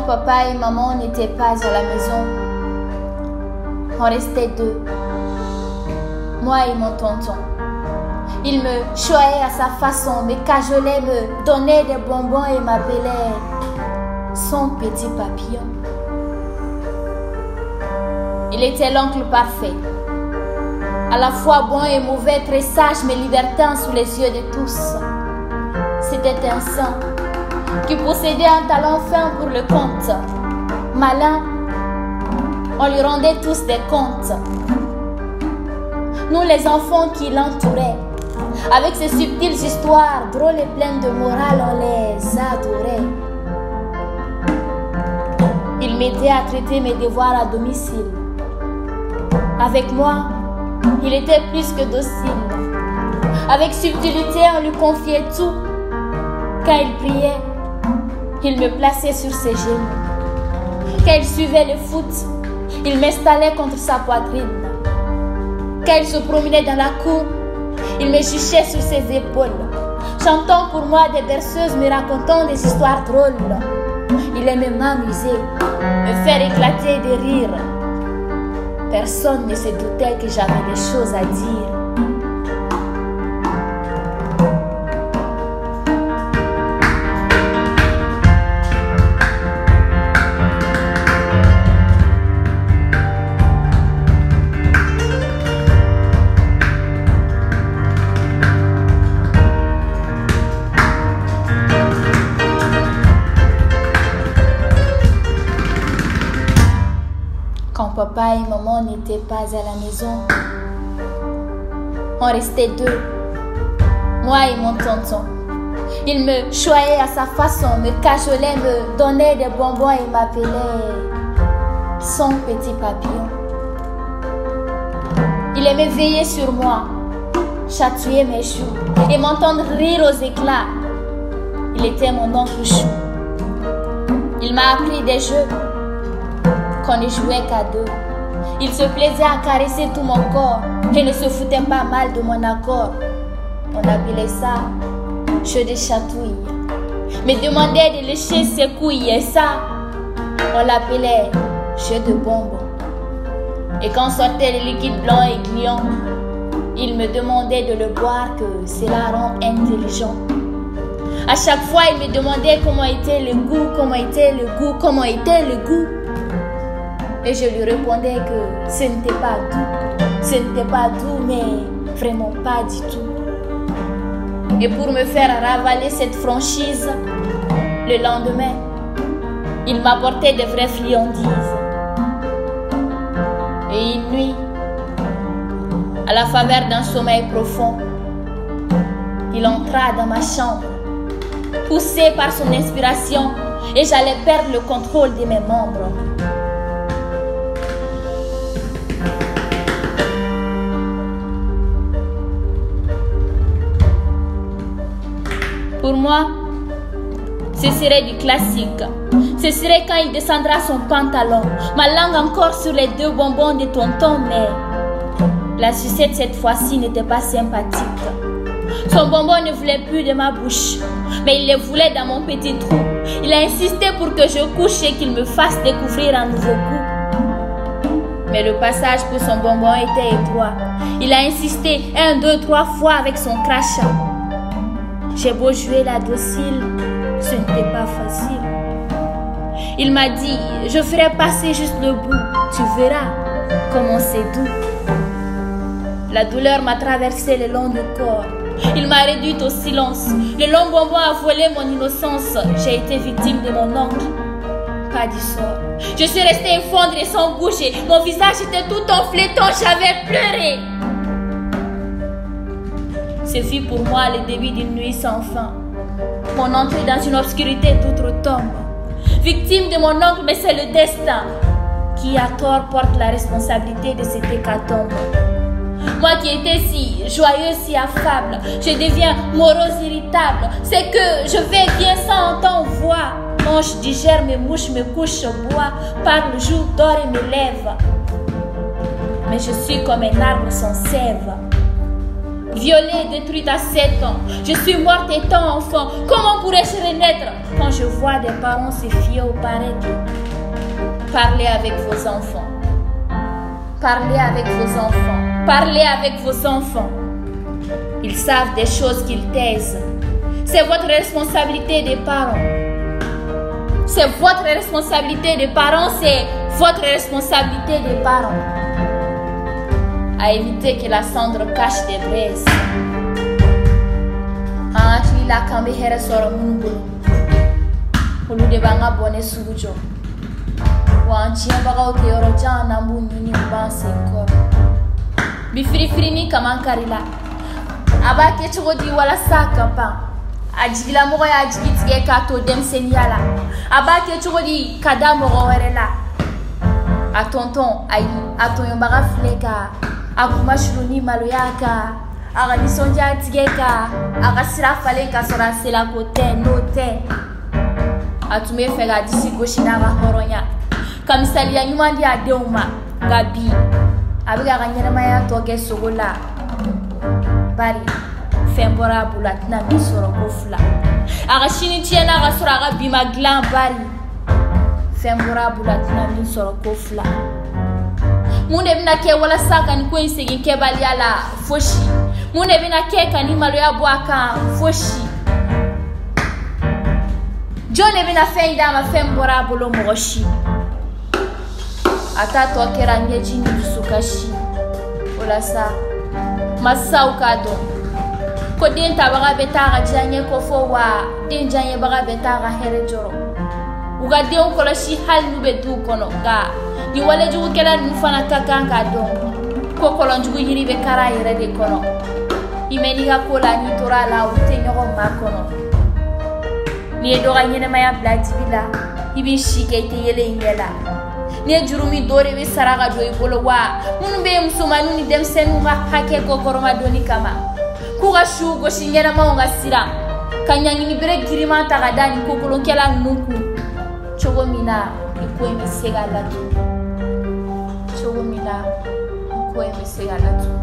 papa et maman n'étaient pas à la maison, on restait deux, moi et mon tonton. Il me choyait à sa façon, me cajolait, me donnait des bonbons et m'appelait son petit papillon. Il était l'oncle parfait, à la fois bon et mauvais, très sage mais libertin sous les yeux de tous. C'était un saint qui possédait un talent fin pour le conte. Malin, on lui rendait tous des comptes. Nous les enfants qui l'entouraient, avec ses subtiles histoires drôles et pleines de morale, on les adorait. Il m'aidait à traiter mes devoirs à domicile. Avec moi, il était plus que docile. Avec subtilité, on lui confiait tout. Quand il priait, il me plaçait sur ses genoux. Quand il suivait le foot, il m'installait contre sa poitrine. Quand il se promenait dans la cour, il me juchait sur ses épaules, chantant pour moi des berceuses, me racontant des histoires drôles. Il aimait m'amuser, me faire éclater de rire. Personne ne se doutait que j'avais des choses à dire. Quand papa et maman n'étaient pas à la maison, on restait deux, moi et mon tonton. Il me choyait à sa façon, me cajolait, me donnait des bonbons et m'appelait son petit papillon. Il aimait veiller sur moi, chatouiller mes joues et m'entendre rire aux éclats. Il était mon oncle chou. Il m'a appris des jeux qu'on ne jouait qu'à deux. Il se plaisait à caresser tout mon corps et ne se foutait pas mal de mon accord. On appelait ça jeu de chatouille. Me demandait de lécher ses couilles et ça, on l'appelait jeu de bonbons. Et quand sortait le liquide blanc et gluant, il me demandait de le boire que cela rend intelligent. À chaque fois, il me demandait comment était le goût, comment était le goût, comment était le goût. Et je lui répondais que ce n'était pas doux. Ce n'était pas doux, mais vraiment pas du tout. Et pour me faire ravaler cette franchise, le lendemain, il m'apportait de vraies friandises. Et une nuit, à la faveur d'un sommeil profond, il entra dans ma chambre, poussé par son inspiration, et j'allais perdre le contrôle de mes membres. Pour moi, ce serait du classique. Ce serait quand il descendra son pantalon, ma langue encore sur les deux bonbons de tonton, mais la sucette cette fois-ci n'était pas sympathique. Son bonbon ne voulait plus de ma bouche, mais il le voulait dans mon petit trou. Il a insisté pour que je couche et qu'il me fasse découvrir un nouveau goût. Mais le passage pour son bonbon était étroit. Il a insisté 1, 2, 3 fois avec son crachat. J'ai beau jouer la docile, ce n'était pas facile. Il m'a dit, je ferai passer juste le bout, tu verras comment c'est doux. La douleur m'a traversé le long du corps. Il m'a réduite au silence. Le long bonbon a volé mon innocence. J'ai été victime de mon oncle. Pas du sort. Je suis restée effondrée sans bouger. Mon visage était tout enflé tant j'avais pleuré. Ce fut pour moi le début d'une nuit sans fin. Mon entrée dans une obscurité d'outre-tombe. Victime de mon oncle, mais c'est le destin qui à tort porte la responsabilité de cette hécatombe. Moi qui étais si joyeuse, si affable, je deviens morose, irritable. C'est que je vais bien sans entendre voix. Mange, digère, me mouche, me couche, bois, parle, joue, dort et me lève. Mais je suis comme un arbre sans sève. violée et détruite à 7 ans. Je suis morte étant enfant. Comment pourrais-je renaître quand je vois des parents se fier au paraître? Parlez avec vos enfants. Parlez avec vos enfants. Parlez avec vos enfants. Ils savent des choses qu'ils taisent. C'est votre responsabilité des parents. C'est votre responsabilité des parents. C'est votre responsabilité des parents. À éviter que la cendre cache des braises. Anatli la kambe here soro munubulu. Olu de banga bone sujo. Wanchi baga ote yoro jana mbu nyuni mbanse kor. Bifiri ni kamankarila. Abake chogodi wala saka pa. Ajigila mogo ya ajigitike kato demseniala. Abake chogodi kadamo werela. A tonton ayi atonyo baga fleka. Akuma shuruni maloyaka. Aga nisonja tigeka. Aga sira fale ka sora sela kote note. Atume fega disi goshina ga horonya. Kamisali ya nyuma ndi adeuma gabi. Abiga ganyana maya toge sogola. Bari fembora bulat na misoro kofla. Aga shini tiena ga sora ga bima glan bari. Fembora bulat na misoro kofla. Munde bina ke wala saka ni kwen segi ke bali ala foshi. Munde bina ke kani malo ya bwaka foshi. Jone bina fenda ma fembora bolo moshi. Ata to kera ngeji ni dusukashi. Ola sa masau kado. Ko den tabaga betara janye ko fo wa den janye baga betara here joro. Uga den ko la shi hal nube du kono ga. Ni wale jugu kela nufana kakanga don. Ko kolon jugu yiri be kara yere de kono. Imeni ga kola ni tora la ute nyogo makono. Ni edo ga nyene maya blati bila. Ibi shike ite yele ingela. Ni jurumi dore be saraga do ibolo wa. Munu be musumanu ni demsenu ga hake ko koroma doni kama. Ku ga shu go shingera ma nga sira. Kanyangi ni bere girima ta ga dani ko kolon kela nuku. Chogo mina iko emi sega la tu. Chogomila, quoi me c'est à la tout.